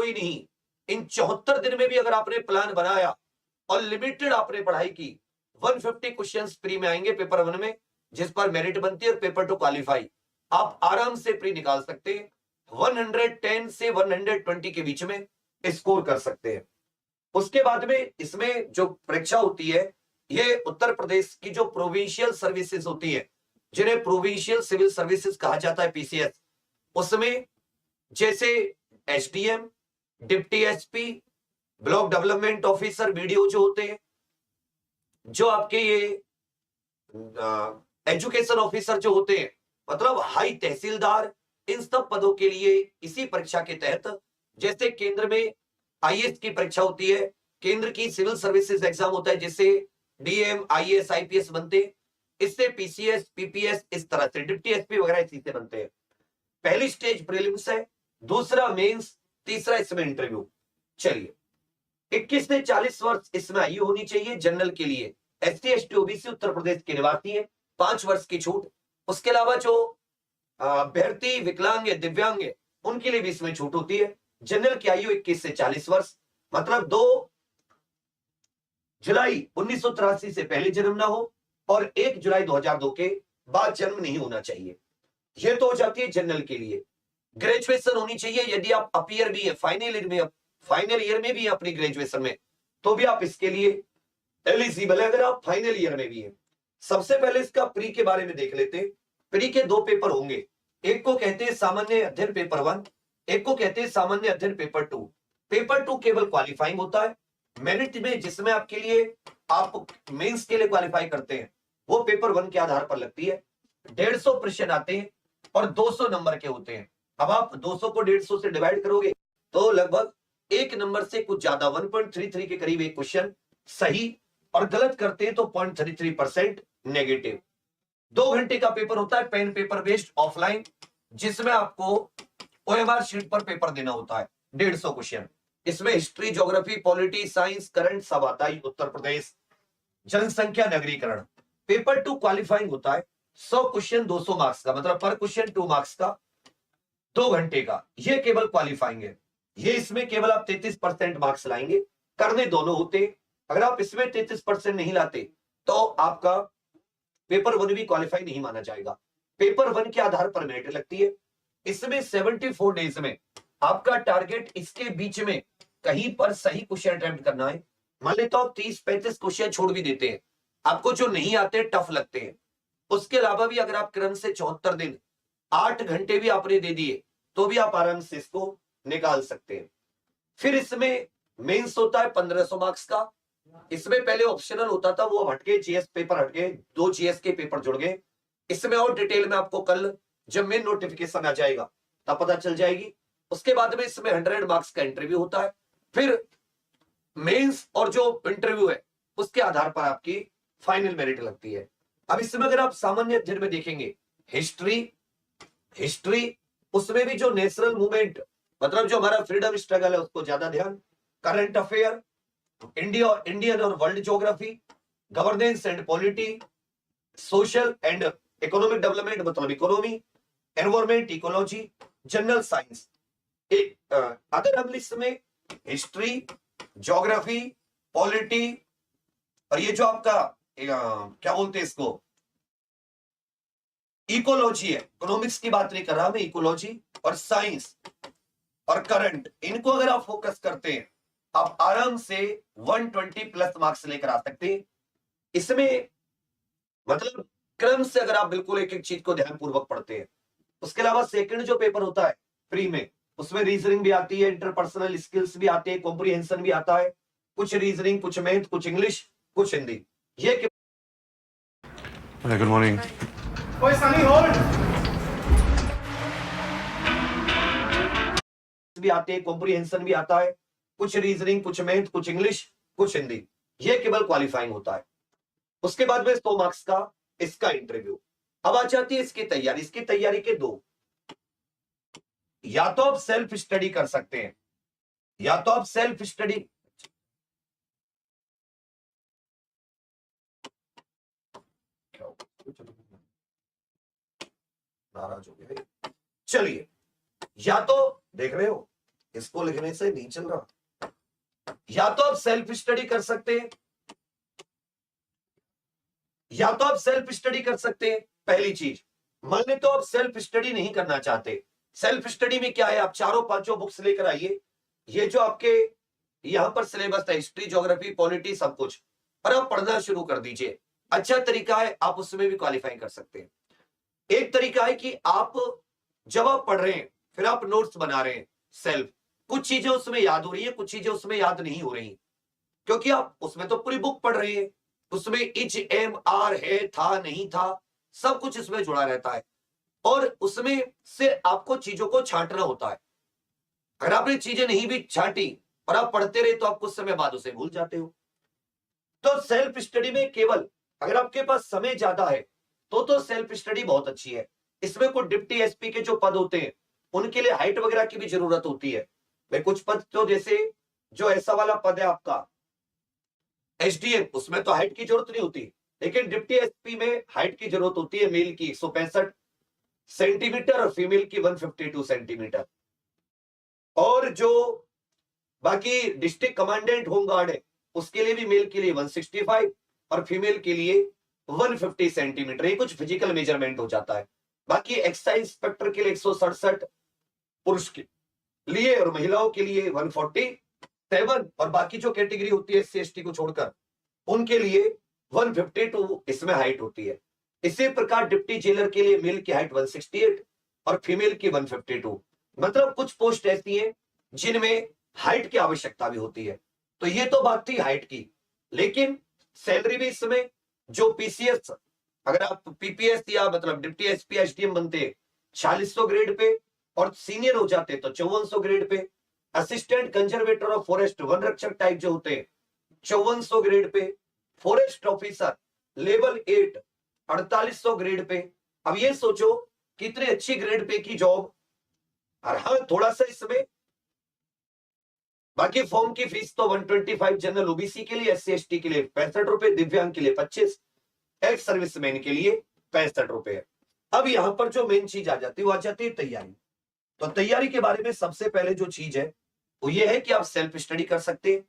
कोई नहीं, इन 74 दिन में भी अगर आपने प्लान बनाया और लिमिटेड आपने पढ़ाई की, 150 क्वेश्चंस प्री में आएंगे पेपर 1 में, जिस पर मेरिट बनती है, और पेपर 2 क्वालिफाई आप आराम से प्री निकाल सकते हैं। 110 से 120 के बीच में स्कोर कर सकते हैं। उसके बाद में इसमें जो परीक्षा होती है, ये उत्तर प्रदेश की जो प्रोविंशियल सर्विसेज होती है, जिन्हें प्रोविंशियल सिविल सर्विसेज कहा जाता है, पीसीएस, उसमें जैसे SDM, deputy SP, block development officer, BDO जो होते हैं, जो आपके ये एजुकेशन ऑफिसर जो होते हैं, मतलब हाई तहसीलदार, इन सब पदों के लिए इसी परीक्षा के तहत, जैसे केंद्र में आईएएस की परीक्षा होती है, केंद्र की सिविल सर्विसेज एग्जाम होता है, जैसे डीएम, आईएएस, आईपीएस बनते, इससे पीसीएस, पीपीएस, इस तरह से डिप्टी एसपी वगैरह इसी से बनते हैं। पहली स्टेज प्रीलिम्स है, दूसरा मेंस, तीसरा इसमें इंटरव्यू। चलिए, 21 से 40 वर्ष इसमें आयु होनी चाहिए जनरल के लिए। ST, ST, OBC, Uttar Pradesh के निवासी है, 5 वर्ष की छूट। उसके अलावा जो अभ्यर्थी विकलांग है, दिव्यांग है, उनके लिए भी इसमें छूट होती है। जनरल की आयु 21 से 40 वर्ष, मतलब 2 जुलाई 1983 से पहले जन्म ना हो और 1 जुलाई 2002 के बाद जन्म नहीं होना चाहिए। यह तो हो जाती है जनरल के लिए। ग्रेजुएशन होनी चाहिए, यदि आप अपीयर भी है, फाइनल ईयर में भी है अपनी ग्रेजुएशन में, तो भी आप इसके लिए एलिजिबल है, अगर आप फाइनल ईयर में भी है। सबसे पहले इसका प्री के बारे में देख लेते हैं। प्री के 2 पेपर होंगे, एक को कहते हैं सामान्य अध्ययन पेपर 1, एक को कहते हैं सामान्य अध्ययन पेपर 2। पेपर 2 केवल क्वालिफाइंग होता है। मेरिट में जिसमें आपके लिए आप मेंस के लिए क्वालिफाई करते हैं, वो पेपर 1 के आधार पर लगती है। 150 प्रश्न आते हैं और 200 नंबर के होते हैं। अब आप 200 को 150 से डिवाइड करोगे तो लगभग 1 नंबर से कुछ ज्यादा, 1.33 के करीब एक क्वेश्चन सही, और गलत करते हैं तो 0.33% नेगेटिव। 2 घंटे का पेपर होता है, पेन पेपर बेस्ड ऑफलाइन, जिसमें आपको ओएमआर शीट पर पेपर देना होता है। 150 क्वेश्चन, इसमें history, geography, polity, science, current सब आता है। उत्तर प्रदेश, जनसंख्या, नगरीकरण। पेपर 2 क्वालिफाइंग होता है, 100 क्वेश्चन 200 मार्क्स का, मतलब पर क्वेश्चन 2 मार्क्स का, 2 घंटे का। ये केवल क्वालिफाइंग है। ये इसमें केवल आप 33% मार्क्स लाएंगे, करने दोनों होते। अगर आप इसमें 33% नहीं लाते तो आपका पेपर 1 भी क्वालिफाई नहीं माना जाएगा। पेपर 1 के आधार पर मेरिट लगती है। इसमें 74 डेज में आपका टारगेट इसके बीच में कहीं पर सही क्वेश्चन अटेम्प्ट करना है। मान लेते हो आप 30-35 क्वेश्चन छोड़ भी देते हैं, आपको जो नहीं आते, टफ लगते हैं, उसके अलावा भी अगर आप क्रम से 74 दिन 8 घंटे भी आपने दे दिए, तो भी आप आराम से इसको निकाल सकते हैं। फिर इसमें मेंस होता है 1500 मार्क्स का। इसमें पहले ऑप्शनल होता था, वो हटके जीएस पेपर हटके 2 जीएस के पेपर जुड़ गए। इसमें और डिटेल में आपको कल जब मेन नोटिफिकेशन आ जाएगा तब पता चल जाएगी। उसके बाद में इसमें 100 मार्क्स का इंटरव्यू होता है। फिर मेंस और जो इंटरव्यू है उसके आधार पर आपकी फाइनल मेरिट लगती है। अब इसमें अगर आप सामान्य अध्ययन में देखेंगे, हिस्ट्री उसमें भी जो नेशनल मूवमेंट, मतलब जो हमारा फ्रीडम स्ट्रगल है, उसको ज्यादा ध्यान। करंट अफेयर, इंडियन और world geography, governance and polity, social and economic development मतलब economy, environment, ecology, general science. अगर हम लिस्ट में हिस्ट्री, ज्योग्राफी, पॉलिटी और ये जो आपका क्या बोलते हैं इसको, इकोलॉजी है, इकोनॉमिक्स की बात नहीं कर रहा मैं, इकोलॉजी और साइंस और करंट, इनको अगर आप फोकस करते हैं, आप आराम से 120 प्लस मार्क्स लेकर आ सकते हैं। इसमें मतलब क्रम से अगर आप बिल्कुल एक एक चीज को ध्यानपूर्वक पढ़ते हैं। उसके अलावा सेकंड जो पेपर होता है प्री में, उसमें रीजनिंग भी आती है, इंटरपर्सनल स्किल्स भी आते हैं, कॉम्प्रिहेंशन भी आता है, कुछ रीजनिंग, कुछ मैथ, कुछ इंग्लिश, कुछ हिंदी। ये गुड मॉर्निंग। भी आते हैं, कॉम्प्रिहेंशन भी आता है, कुछ रीजनिंग, कुछ मैथ, कुछ इंग्लिश, कुछ हिंदी। ये केवल क्वालिफाइंग होता है। उसके बाद में 100 मार्क्स का इसका इंटरव्यू। अब आ जाती है इसकी तैयारी। इसकी तैयारी के 2, या तो आप सेल्फ स्टडी कर सकते हैं, या तो आप सेल्फ स्टडी नाराज हो गए। चलिए, या तो देख रहे हो इसको लिखने से नहीं चल रहा। या तो आप सेल्फ स्टडी कर सकते हैं, या तो आप सेल्फ स्टडी कर सकते हैं। पहली चीज, मान ले तो आप सेल्फ स्टडी नहीं करना चाहते। सेल्फ स्टडी में क्या है, आप चारों पांचों बुक्स लेकर आइए, ये जो आपके यहां पर सिलेबस है, हिस्ट्री, ज्योग्राफी, पॉलिटी, सब कुछ, और आप पढ़ना शुरू कर दीजिए। अच्छा तरीका है, आप उसमें भी क्वालिफाई कर सकते हैं। एक तरीका है कि आप जब आप पढ़ रहे हैं फिर आप नोट्स बना रहे हैं सेल्फ, कुछ चीजें उसमें याद हो रही है, कुछ चीजें उसमें याद नहीं हो रही, क्योंकि आप उसमें तो पूरी बुक पढ़ रहे हैं, उसमें इच एम आर है, था, नहीं था, सब कुछ इसमें जुड़ा रहता है, और उसमें से आपको चीजों को छांटना होता है। अगर आपने चीजें नहीं भी छांटी और आप पढ़ते रहे तो आप कुछ समय बाद उसे भूल जाते हो। तो सेल्फ स्टडी में केवल अगर आपके पास समय ज्यादा है तो सेल्फ स्टडी बहुत अच्छी है। इसमें कुछ डिप्टी एसपी के जो पद होते हैं उनके लिए हाइट वगैरह की भी जरूरत होती है। भाई कुछ पद तो जैसे जो ऐसा वाला पद है आपका एसडीएम, उसमें तो हाइट की जरूरत नहीं होती, लेकिन डिप्टी एसपी में हाइट की जरूरत होती है। मेल की 165 सेंटीमीटर और फीमेल की 152 सेंटीमीटर। और जो बाकी डिस्ट्रिक्ट कमांडेंट होमगार्ड है उसके लिए भी मेल के लिए 165 और फीमेल के लिए 150 सेंटीमीटर, ये कुछ फिजिकल मेजरमेंट हो जाता है। बाकी एक्साइज इंस्पेक्टर के लिए 167 पुरुष के लिए और महिलाओं के लिए 147, और बाकी जो कैटेगरी होती है एससी/एसटी को छोड़कर उनके लिए 152 इसमें हाइट होती है। इसी प्रकार डिप्टी जेलर के लिए मेल की हाइट 168 और फीमेल की 152। मतलब कुछ पोस्ट ऐसी हैं जिनमें हाइट की आवश्यकता भी होती है। तो ये तो बात थी हाइट की, लेकिन सैलरी भी इसमें जो पीसीएस, अगर आप पीपीएस या मतलब डिप्टी एसपी एसडीएम बनते 4600 ग्रेड पे, और सीनियर हो जाते तो 5400 grade pay. Assistant conservator of forest, one रक्षक टाइप जो होते हैं 5400 grade pay. Forest officer level 8 4800 grade pay. अब ये सोचो कितने अच्छी ग्रेड पे की जॉब। और हाँ थोड़ा सा इसमें बाकी फॉर्म की फीस तो 125 जनरल ओबीसी के लिए, एससी एसटी के लिए 65 रुपए, दिव्यांग के लिए 25, एक्स सर्विसमैन के लिए 65 रुपए है। अब यहां पर जो मेन चीज आ जाती है वो आ जाती है तैयारी। तो तैयारी के बारे में सबसे पहले जो चीज है वो ये है कि आप सेल्फ स्टडी कर सकते हैं।